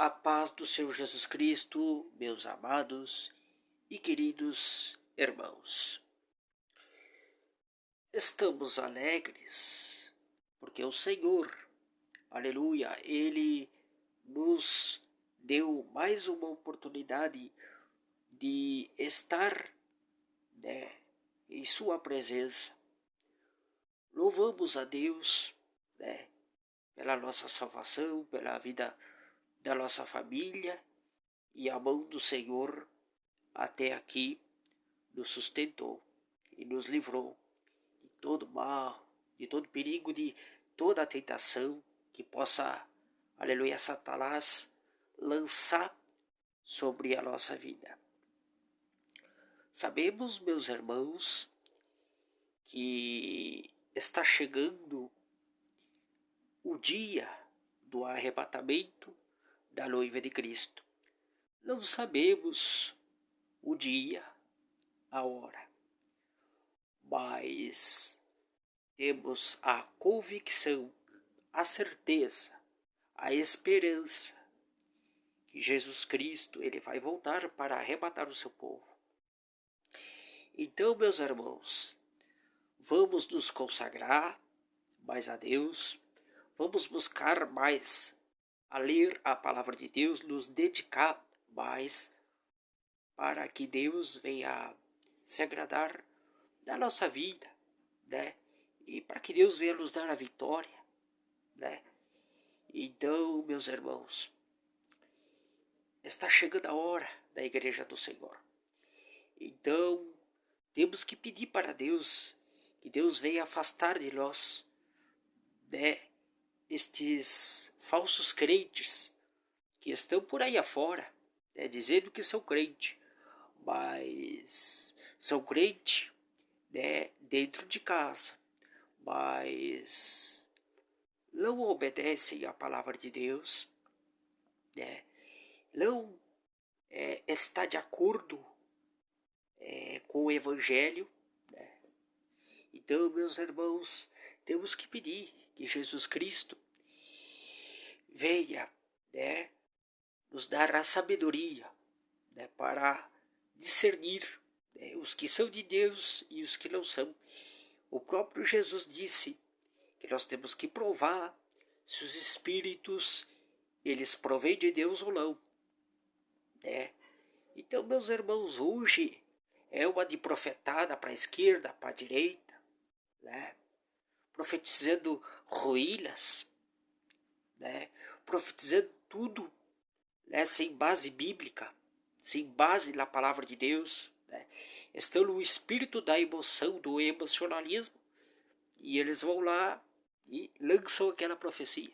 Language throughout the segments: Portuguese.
A paz do Senhor Jesus Cristo, meus amados e queridos irmãos. Estamos alegres porque o Senhor, aleluia, Ele nos deu mais uma oportunidade de estar, em Sua presença. Louvamos a Deus, pela nossa salvação, pela vida da nossa família, e a mão do Senhor até aqui nos sustentou e nos livrou de todo mal, de todo perigo, de toda a tentação que possa, aleluia, Satanás lançar sobre a nossa vida. Sabemos, meus irmãos, que está chegando o dia do arrebatamento da noiva de Cristo. Não sabemos o dia, a hora, mas temos a convicção, a certeza, a esperança que Jesus Cristo ele vai voltar para arrebatar o seu povo. Então, meus irmãos, vamos nos consagrar mais a Deus, vamos buscar mais a ler a palavra de Deus, nos dedicar mais para que Deus venha se agradar da nossa vida, E para que Deus venha nos dar a vitória, Então, meus irmãos, está chegando a hora da igreja do Senhor. Então, temos que pedir para Deus que Deus venha afastar de nós, estes falsos crentes que estão por aí afora, dizendo que são crente, mas são crente, dentro de casa, mas não obedecem à palavra de Deus, não está de acordo com o Evangelho. Então, meus irmãos, temos que pedir que Jesus Cristo venha, nos dar a sabedoria, para discernir, os que são de Deus e os que não são. O próprio Jesus disse que nós temos que provar se os espíritos eles provêm de Deus ou não. Então, meus irmãos, hoje é uma de profetada para a esquerda, para a direita, profetizando ruínas, profetizando tudo, sem base bíblica, sem base na palavra de Deus, estão no espírito da emoção, do emocionalismo, e eles vão lá e lançam aquela profecia.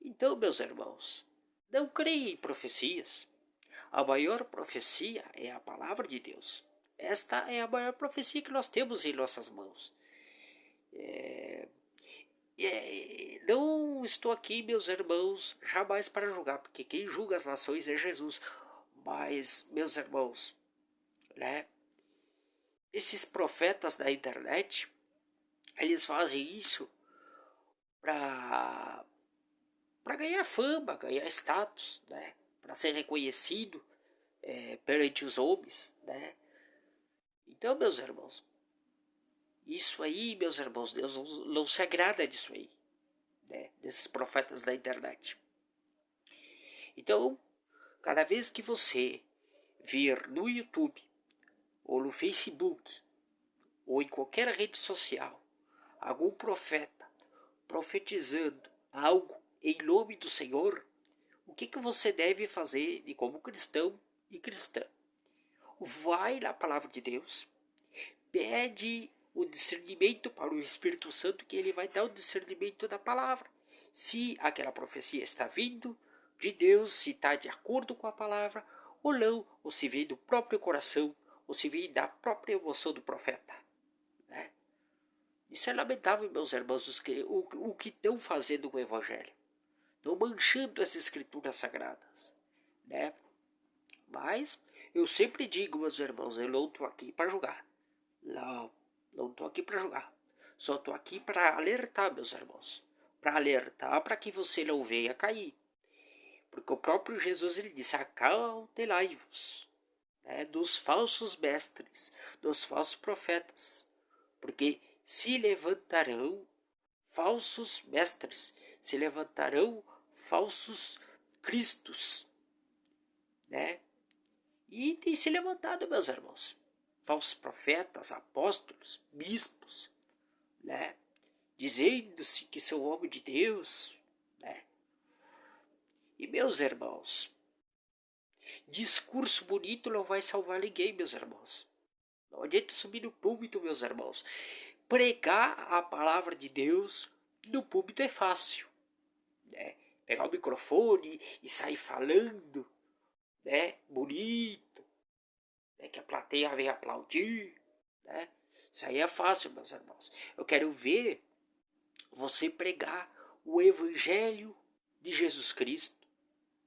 Então, meus irmãos, não creia em profecias. A maior profecia é a palavra de Deus. Esta é a maior profecia que nós temos em nossas mãos. Não estou aqui, meus irmãos, jamais para julgar, porque quem julga as nações é Jesus. Mas, meus irmãos, esses profetas da internet, eles fazem isso para ganhar fama, ganhar status, para ser reconhecido perante os homens, Então, meus irmãos, isso aí, meus irmãos, Deus não se agrada disso aí, desses profetas da internet. Então, cada vez que você vir no YouTube, ou no Facebook, ou em qualquer rede social, algum profeta profetizando algo em nome do Senhor, o que você deve fazer de como cristão e cristã? Vai na palavra de Deus, pede o discernimento para o Espírito Santo, que ele vai dar o discernimento da palavra. Se aquela profecia está vindo de Deus, se está de acordo com a palavra ou não, ou se vem do próprio coração, ou se vem da própria emoção do profeta. Isso é lamentável, meus irmãos, o que estão fazendo com o Evangelho. Estão manchando as escrituras sagradas. Mas eu sempre digo, meus irmãos, eu não estou aqui para julgar. Não estou aqui para julgar. Só estou aqui para alertar, meus irmãos. Para alertar para que você não venha cair. Porque o próprio Jesus ele disse: acautelai-vos, né, dos falsos mestres, dos falsos profetas, porque se levantarão falsos mestres, se levantarão falsos cristos, né? E tem se levantado, meus irmãos, falsos profetas, apóstolos, bispos, né? Dizendo-se que são homem de Deus, né? E meus irmãos, discurso bonito não vai salvar ninguém, meus irmãos. Não adianta subir no púlpito, meus irmãos. Pregar a palavra de Deus no púlpito é fácil, né? Pegar o microfone e sair falando, né? Bonito, né? Que a plateia vem aplaudir, né? Isso aí é fácil, meus irmãos. Eu quero ver você pregar o evangelho de Jesus Cristo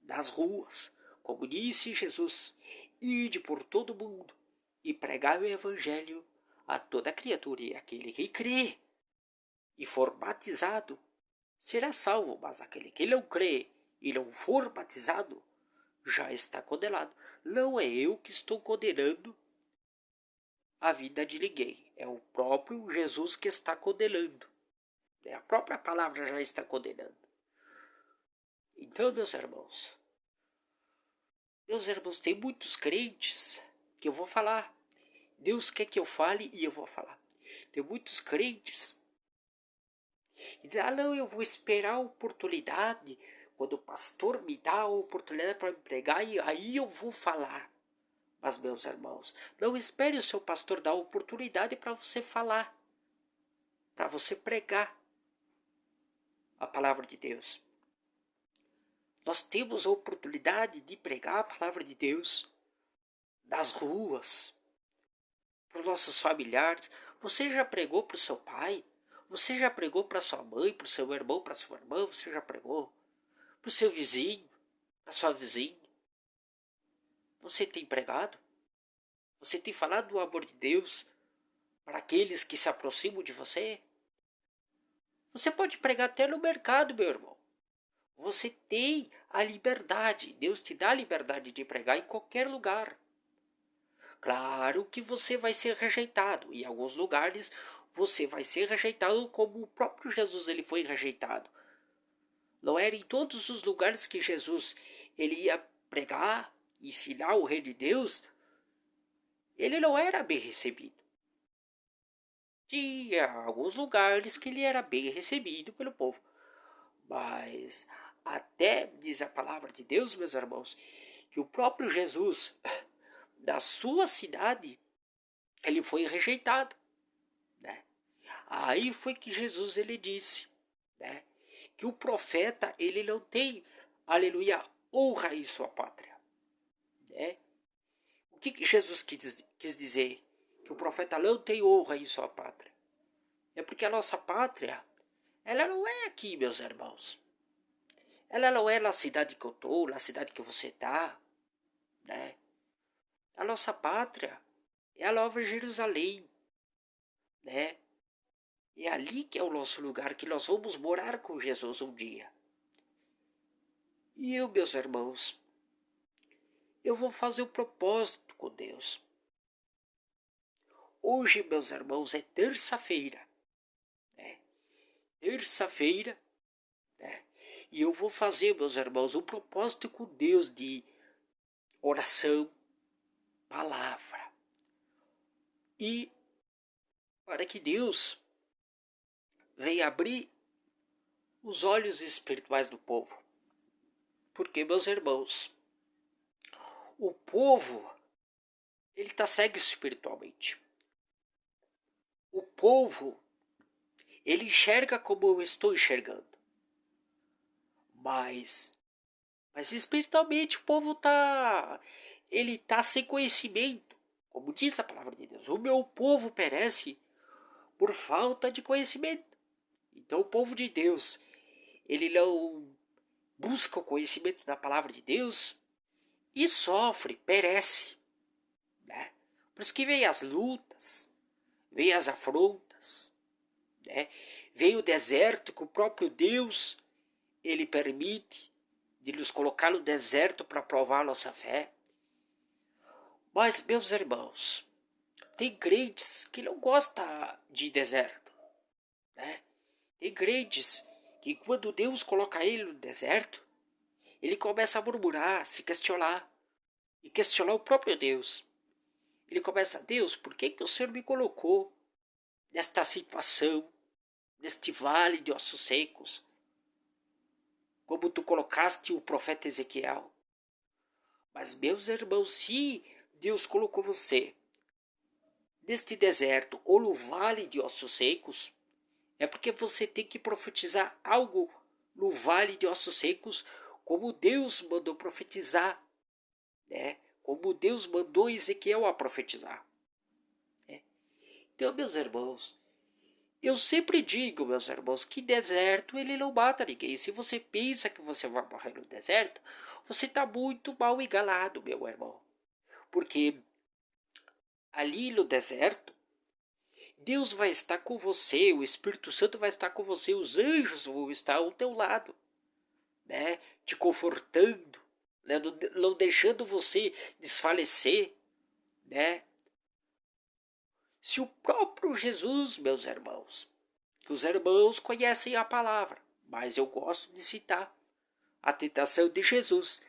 nas ruas, como disse Jesus: ide por todo mundo e pregai o evangelho a toda criatura, e aquele que crê e for batizado será salvo, mas aquele que não crê e não for batizado já está condenado. Não é eu que estou condenando a vida de ninguém, é o próprio Jesus que está condenando. A própria palavra já está condenando. Então, meus irmãos, tem muitos crentes que eu vou falar. Deus quer que eu fale e eu vou falar. Tem muitos crentes que dizem: não, eu vou esperar a oportunidade, quando o pastor me dá a oportunidade para me pregar, e aí eu vou falar. Mas, meus irmãos, não espere o seu pastor dar a oportunidade para você falar, para você pregar a palavra de Deus. Nós temos a oportunidade de pregar a palavra de Deus nas ruas, para os nossos familiares. Você já pregou para o seu pai? Você já pregou para sua mãe, para o seu irmão, para sua irmã? Você já pregou para o seu vizinho, para sua vizinha? Você tem pregado? Você tem falado do amor de Deus para aqueles que se aproximam de você? Você pode pregar até no mercado, meu irmão. Você tem a liberdade. Deus te dá a liberdade de pregar em qualquer lugar. Claro que você vai ser rejeitado. Em alguns lugares você vai ser rejeitado, como o próprio Jesus ele foi rejeitado. Não era em todos os lugares que Jesus ele ia pregar, ensinar o reino de Deus. Ele não era bem recebido. Tinha alguns lugares que ele era bem recebido pelo povo. Mas até diz a palavra de Deus, meus irmãos, que o próprio Jesus, da sua cidade, ele foi rejeitado, né? Aí foi que Jesus ele disse, né, que o profeta ele não tem, aleluia, honra em sua pátria, né? O que Jesus quis dizer? Que o profeta não tem honra em sua pátria. É porque a nossa pátria, ela não é aqui, meus irmãos. Ela não é na cidade que eu estou, na cidade que você está, né? A nossa pátria é a Nova Jerusalém, né? É ali que é o nosso lugar, que nós vamos morar com Jesus um dia. E eu, meus irmãos, eu vou fazer um propósito com Deus. Hoje, meus irmãos, é terça-feira, né? Terça-feira, né? E eu vou fazer, meus irmãos, um propósito com Deus de oração, palavra. E para que Deus venha abrir os olhos espirituais do povo. Porque, meus irmãos, o povo, ele está cego espiritualmente. O povo, ele enxerga como eu estou enxergando. Mas espiritualmente o povo ele tá sem conhecimento. Como diz a palavra de Deus, o meu povo perece por falta de conhecimento. Então o povo de Deus, ele não busca o conhecimento da palavra de Deus e sofre, perece, né? Por isso que vem as lutas, vem as afrontas, né? Vem o deserto que o próprio Deus ele permite de nos colocar no deserto para provar a nossa fé. Mas, meus irmãos, tem crentes que não gostam de deserto, né? Tem crentes que quando Deus coloca ele no deserto, ele começa a murmurar, se questionar, e questionar o próprio Deus. Ele começa, Deus, por que o Senhor me colocou nesta situação, neste vale de ossos secos, como tu colocaste o profeta Ezequiel? Mas, meus irmãos, se Deus colocou você neste deserto ou no vale de ossos secos, é porque você tem que profetizar algo no vale de ossos secos, como Deus mandou profetizar, né? Como Deus mandou Ezequiel a profetizar. Né? Então, meus irmãos, eu sempre digo, meus irmãos, que deserto ele não mata ninguém. Se você pensa que você vai morrer no deserto, você está muito mal enganado, meu irmão. Porque ali no deserto, Deus vai estar com você, o Espírito Santo vai estar com você, os anjos vão estar ao teu lado, né? Te confortando, né? Não deixando você desfalecer, né? Se o próprio Jesus, meus irmãos, que os irmãos conhecem a palavra, mas eu gosto de citar a tentação de Jesus.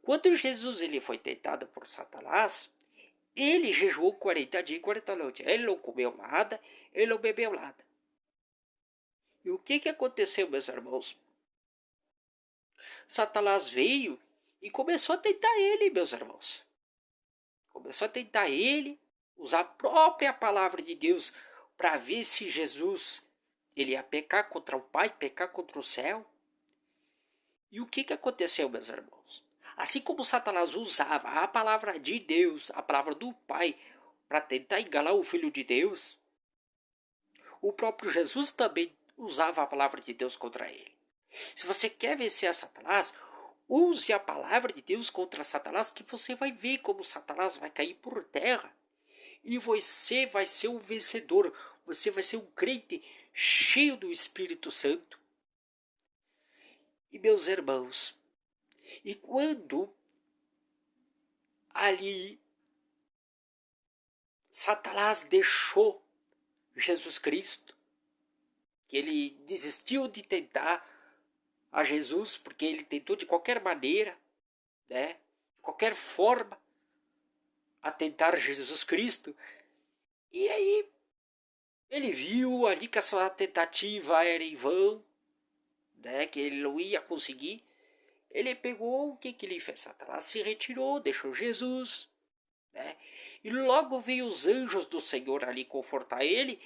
Quando Jesus ele foi tentado por Satanás, ele jejuou 40 dias e 40 noites. Ele não comeu nada, ele não bebeu nada. E o que aconteceu, meus irmãos? Satanás veio e começou a tentar ele, meus irmãos. Começou a tentar ele, usar a própria palavra de Deus para ver se Jesus ele ia pecar contra o Pai, pecar contra o céu. E o que aconteceu, meus irmãos? Assim como Satanás usava a palavra de Deus, a palavra do Pai, para tentar enganar o Filho de Deus, o próprio Jesus também usava a palavra de Deus contra ele. Se você quer vencer a Satanás, use a palavra de Deus contra Satanás, que você vai ver como Satanás vai cair por terra. E você vai ser um vencedor. Você vai ser um crente cheio do Espírito Santo. E meus irmãos, e quando ali Satanás deixou Jesus Cristo, que ele desistiu de tentar a Jesus, porque ele tentou de qualquer maneira, né, de qualquer forma, a tentar Jesus Cristo. E aí ele viu ali que a sua tentativa era em vão, né, que ele não ia conseguir. Ele pegou, o que ele fez? Satanás se retirou, deixou Jesus, né? E logo veio os anjos do Senhor ali confortar ele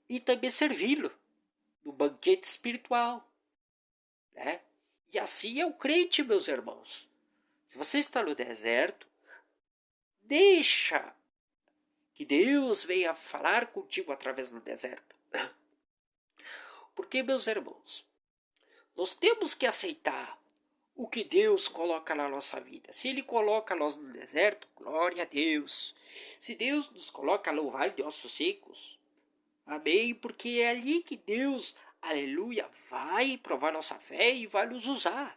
e também servi-lo no banquete espiritual, né? E assim é o crente, meus irmãos. Se você está no deserto, deixa que Deus venha falar contigo através do deserto. Porque, meus irmãos, nós temos que aceitar o que Deus coloca na nossa vida. Se Ele coloca nós no deserto, glória a Deus. Se Deus nos coloca no vale de ossos secos, amém, porque é ali que Deus, aleluia, vai provar nossa fé e vai nos usar,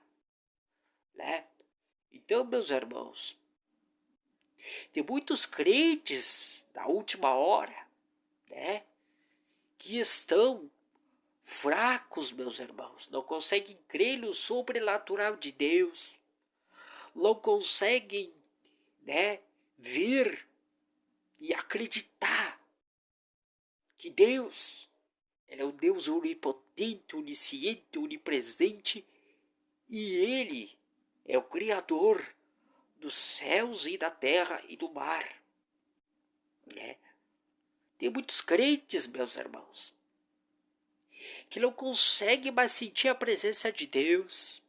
né? Então, meus irmãos, tem muitos crentes da última hora, né, que estão fracos, meus irmãos, não conseguem crer no sobrenatural de Deus, não conseguem, né, ver e acreditar que Deus, ele é um Deus onipotente, onisciente, onipresente, e Ele é o Criador dos céus e da terra e do mar, né? Tem muitos crentes, meus irmãos, que não conseguem mais sentir a presença de Deus,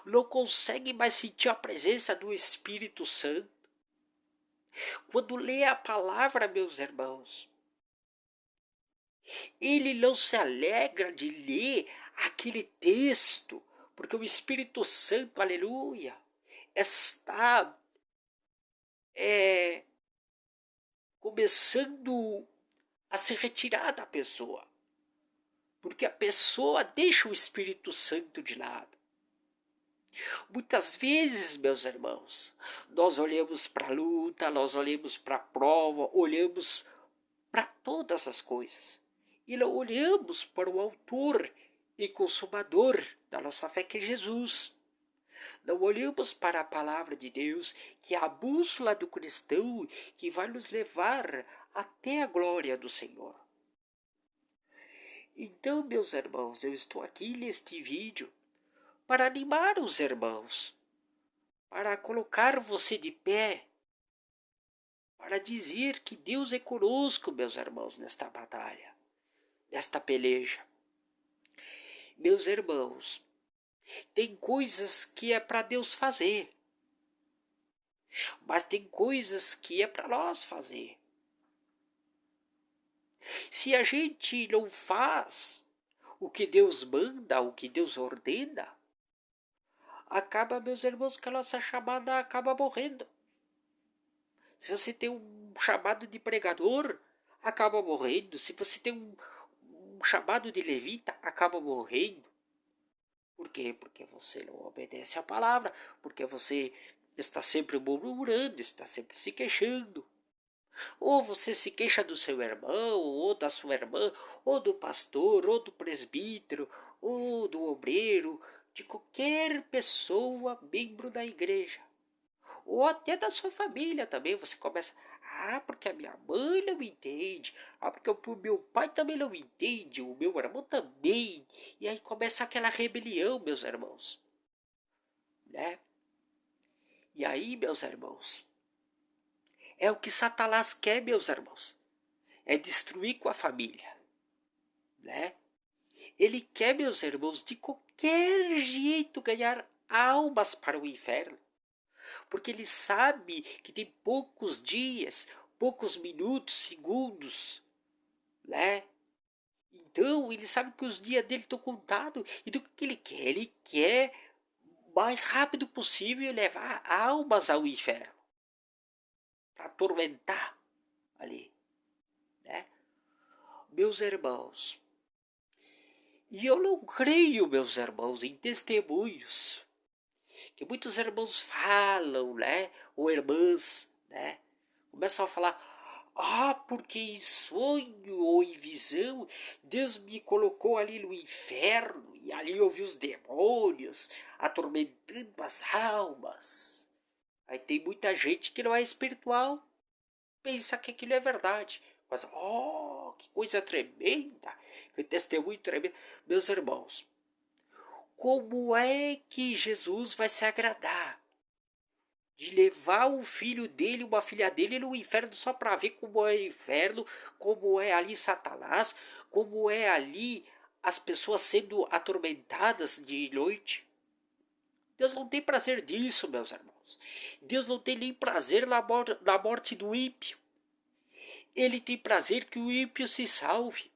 não conseguem mais sentir a presença do Espírito Santo. Quando lê a palavra, meus irmãos, ele não se alegra de ler aquele texto, porque o Espírito Santo, aleluia, está começando a se retirar da pessoa, porque a pessoa deixa o Espírito Santo de lado. Muitas vezes, meus irmãos, nós olhamos para a luta, nós olhamos para a prova, olhamos para todas as coisas. E não olhamos para o autor e consumador da nossa fé, que é Jesus. Não olhamos para a palavra de Deus, que é a bússola do cristão, que vai nos levar até a glória do Senhor. Então, meus irmãos, eu estou aqui neste vídeo para animar os irmãos, para colocar você de pé, para dizer que Deus é conosco, meus irmãos, nesta batalha, nesta peleja. Meus irmãos, tem coisas que é para Deus fazer, mas tem coisas que é para nós fazer. Se a gente não faz o que Deus manda, o que Deus ordena, acaba, meus irmãos, que a nossa chamada acaba morrendo. Se você tem um chamado de pregador, acaba morrendo. Se você tem um chamado de levita, acaba morrendo. Por quê? Porque você não obedece à palavra, porque você está sempre murmurando, está sempre se queixando. Ou você se queixa do seu irmão, ou da sua irmã, ou do pastor, ou do presbítero, ou do obreiro, de qualquer pessoa, membro da igreja. Ou até da sua família também. Você começa, porque a minha mãe não me entende, porque o meu pai também não me entende, o meu irmão também. E aí começa aquela rebelião, meus irmãos. Né? E aí, meus irmãos, é o que Satanás quer, meus irmãos. É destruir com a família. Né? Ele quer, meus irmãos, de qualquer jeito ganhar almas para o inferno. Porque ele sabe que tem poucos dias, poucos minutos, segundos, né? Então ele sabe que os dias dele estão contados. Então o que ele quer? Ele quer o mais rápido possível levar almas ao inferno, para atormentar ali, né? Meus irmãos, e eu não creio, meus irmãos, em testemunhos que muitos irmãos falam, né? Ou irmãs, né? Começam a falar, porque em sonho ou em visão, Deus me colocou ali no inferno, e ali eu vi os demônios atormentando as almas. Aí tem muita gente que não é espiritual, pensa que aquilo é verdade. Mas, que coisa tremenda, que testemunho tremendo. Meus irmãos, como é que Jesus vai se agradar de levar o filho dele, uma filha dele, no inferno só para ver como é o inferno, como é ali Satanás, como é ali as pessoas sendo atormentadas de noite? Deus não tem prazer disso, meus irmãos. Deus não tem nem prazer na morte do ímpio. Ele tem prazer que o ímpio se salve.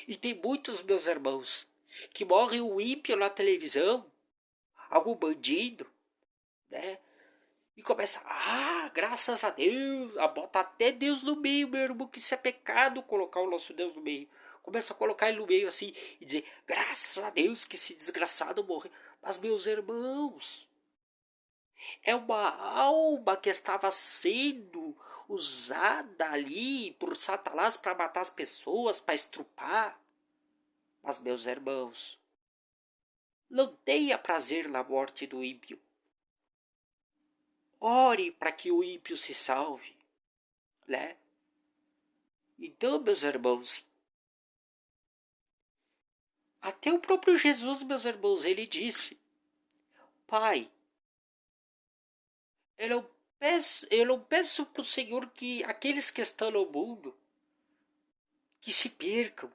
E tem muitos, meus irmãos, que morrem o ímpio na televisão, algum bandido, né? E começa, graças a Deus, bota até Deus no meio, meu irmão, que isso é pecado colocar o nosso Deus no meio. Começa a colocar ele no meio assim e dizer, graças a Deus que esse desgraçado morreu. Mas, meus irmãos, é uma alma que estava sendo usada ali por Satanás para matar as pessoas, para estrupar. Mas, meus irmãos, não tenha prazer na morte do ímpio. Ore para que o ímpio se salve, né? Então, meus irmãos, até o próprio Jesus, meus irmãos, ele disse, Pai, eu não peço para o Senhor que aqueles que estão no mundo, que se percam,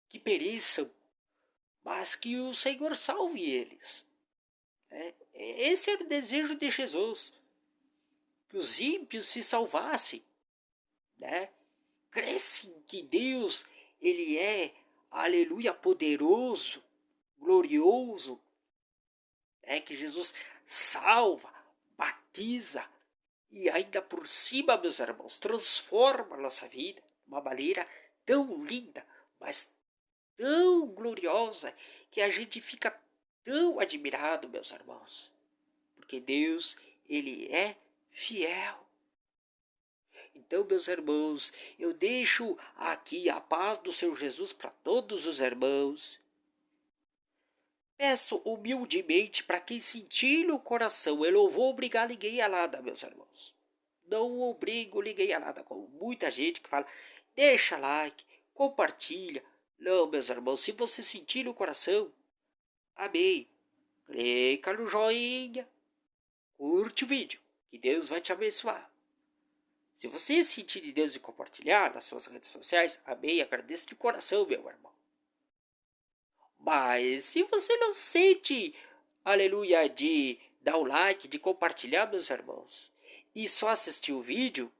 que pereçam, mas que o Senhor salve eles. Esse era o desejo de Jesus, que os ímpios se salvassem, né? Crescem que Deus, ele é, aleluia, poderoso, glorioso, que Jesus salva, batiza e ainda por cima, meus irmãos, transforma a nossa vida de uma maneira tão linda, mas tão gloriosa, que a gente fica tão admirado, meus irmãos, porque Deus, Ele é fiel. Então, meus irmãos, eu deixo aqui a paz do Senhor Jesus para todos os irmãos. Peço humildemente para quem sentir no coração, eu não vou obrigar ninguém a nada, meus irmãos. Não obrigo ninguém a nada, como muita gente que fala, deixa like, compartilha. Não, meus irmãos, se você sentir no coração, amém. Clica no joinha, curte o vídeo, que Deus vai te abençoar. Se você sentir de Deus e compartilhar nas suas redes sociais, amém, agradeço de coração, meu irmão. Mas se você não sente, aleluia, de dar o like, de compartilhar, meus irmãos, e só assistir o vídeo,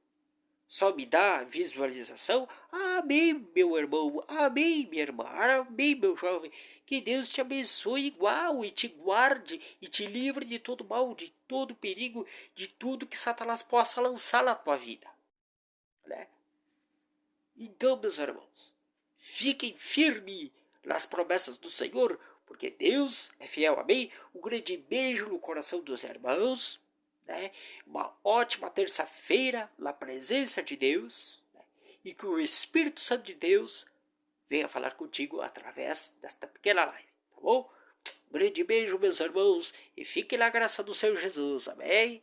só me dá visualização, amém, meu irmão, amém, minha irmã, amém, meu jovem, que Deus te abençoe igual e te guarde e te livre de todo mal, de todo perigo, de tudo que Satanás possa lançar na tua vida, né? Então, meus irmãos, fiquem firmes nas promessas do Senhor, porque Deus é fiel. Amém? Um grande beijo no coração dos irmãos, né? Uma ótima terça-feira na presença de Deus, né? E que o Espírito Santo de Deus venha falar contigo através desta pequena live, tá bom? Um grande beijo, meus irmãos, e fiquem na graça do Senhor Jesus. Amém?